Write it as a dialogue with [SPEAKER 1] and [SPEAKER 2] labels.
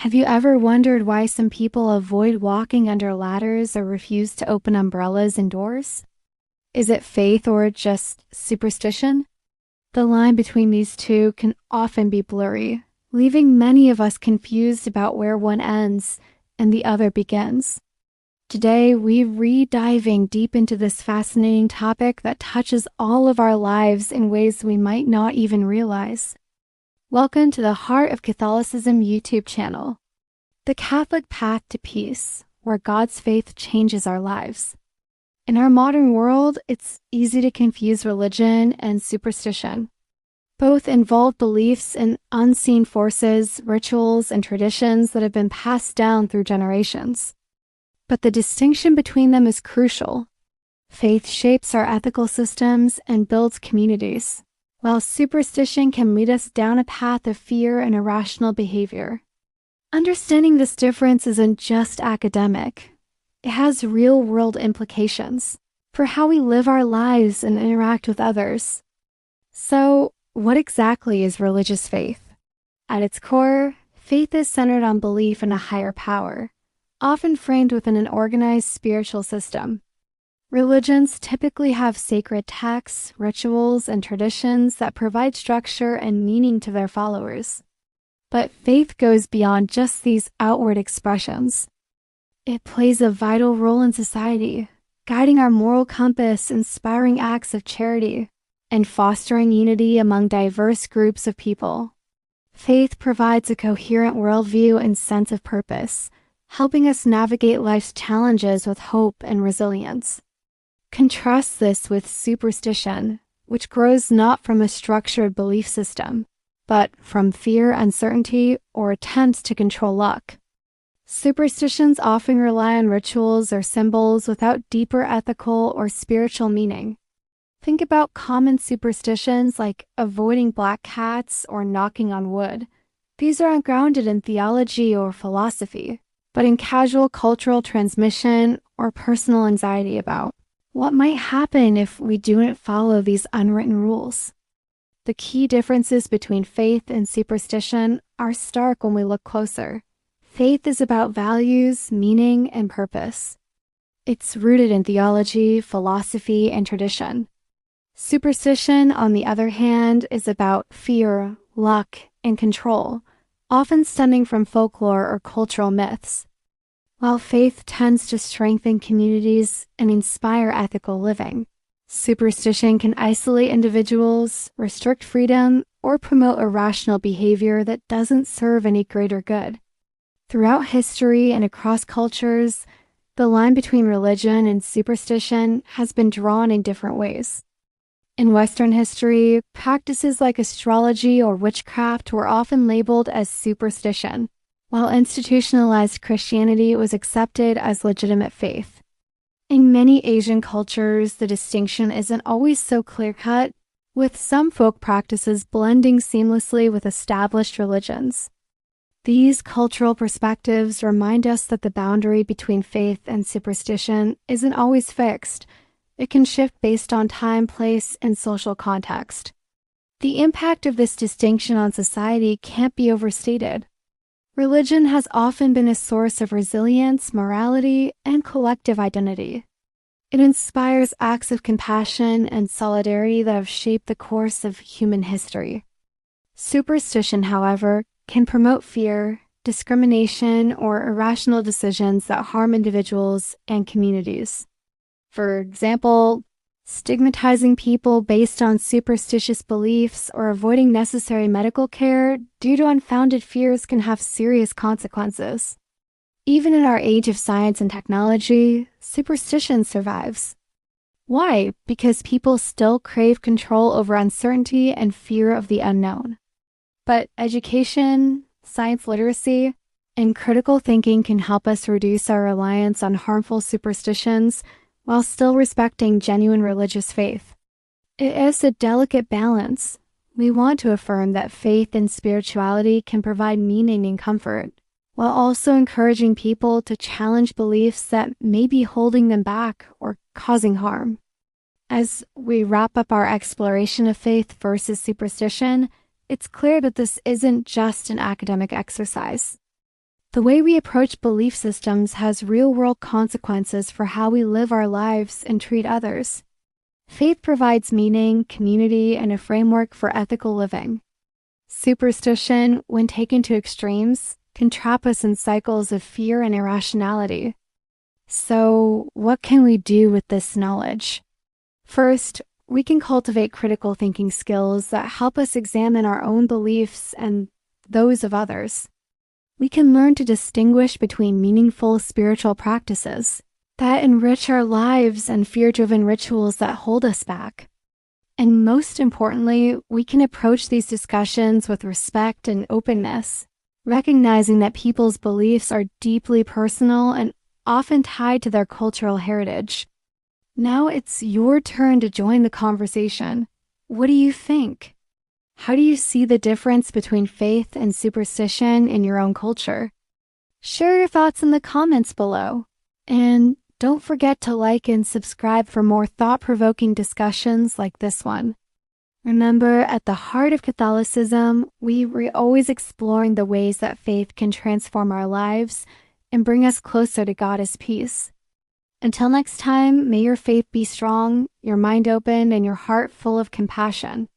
[SPEAKER 1] Have you ever wondered why some people avoid walking under ladders or refuse to open umbrellas indoors? Is it faith or just superstition? The line between these two can often be blurry, leaving many of us confused about where one ends and the other begins. Today, we're diving deep into this fascinating topic that touches all of our lives in ways we might not even realize. Welcome to the Heart of Catholicism YouTube channel, the Catholic path to peace, where God's faith changes our lives. In our modern world, it's easy to confuse religion and superstition. Both involve beliefs in unseen forces, rituals, and traditions that have been passed down through generations. But the distinction between them is crucial. Faith shapes our ethical systems and builds communities, while superstition can lead us down a path of fear and irrational behavior. Understanding this difference isn't just academic. It has real-world implications for how we live our lives and interact with others. So, what exactly is religious faith? At its core, faith is centered on belief in a higher power, often framed within an organized spiritual system. Religions typically have sacred texts, rituals, and traditions that provide structure and meaning to their followers. But faith goes beyond just these outward expressions. It plays a vital role in society, guiding our moral compass, inspiring acts of charity, and fostering unity among diverse groups of people. Faith provides a coherent worldview and sense of purpose, helping us navigate life's challenges with hope and resilience. Contrast this with superstition, which grows not from a structured belief system, but from fear, uncertainty, or attempts to control luck. Superstitions often rely on rituals or symbols without deeper ethical or spiritual meaning. Think about common superstitions like avoiding black cats or knocking on wood. These are ungrounded in theology or philosophy, but in casual cultural transmission or personal anxiety about what might happen if we don't follow these unwritten rules. The key differences between faith and superstition are stark when we look closer. Faith is about values, meaning, and purpose. It's rooted in theology, philosophy, and tradition. Superstition, on the other hand, is about fear, luck, and control, often stemming from folklore or cultural myths. While faith tends to strengthen communities and inspire ethical living, superstition can isolate individuals, restrict freedom, or promote irrational behavior that doesn't serve any greater good. Throughout history and across cultures, the line between religion and superstition has been drawn in different ways. In Western history, practices like astrology or witchcraft were often labeled as superstition, while institutionalized Christianity was accepted as legitimate faith. In many Asian cultures, the distinction isn't always so clear-cut, with some folk practices blending seamlessly with established religions. These cultural perspectives remind us that the boundary between faith and superstition isn't always fixed. It can shift based on time, place, and social context. The impact of this distinction on society can't be overstated. Religion has often been a source of resilience, morality, and collective identity. It inspires acts of compassion and solidarity that have shaped the course of human history. Superstition, however, can promote fear, discrimination, or irrational decisions that harm individuals and communities. For example, stigmatizing people based on superstitious beliefs or avoiding necessary medical care due to unfounded fears can have serious consequences. Even in our age of science and technology, superstition survives. Why? Because people still crave control over uncertainty and fear of the unknown. But education, science literacy, and critical thinking can help us reduce our reliance on harmful superstitions while still respecting genuine religious faith. It is a delicate balance. We want to affirm that faith and spirituality can provide meaning and comfort, while also encouraging people to challenge beliefs that may be holding them back or causing harm. As we wrap up our exploration of faith versus superstition, it's clear that this isn't just an academic exercise. The way we approach belief systems has real-world consequences for how we live our lives and treat others. Faith provides meaning, community, and a framework for ethical living. Superstition, when taken to extremes, can trap us in cycles of fear and irrationality. So, what can we do with this knowledge? First, we can cultivate critical thinking skills that help us examine our own beliefs and those of others. We can learn to distinguish between meaningful spiritual practices that enrich our lives and fear-driven rituals that hold us back. And most importantly, we can approach these discussions with respect and openness, recognizing that people's beliefs are deeply personal and often tied to their cultural heritage. Now it's your turn to join the conversation. What do you think? How do you see the difference between faith and superstition in your own culture? Share your thoughts in the comments below. And don't forget to like and subscribe for more thought-provoking discussions like this one. Remember, at the heart of Catholicism, we're always exploring the ways that faith can transform our lives and bring us closer to God's peace. Until next time, may your faith be strong, your mind open, and your heart full of compassion.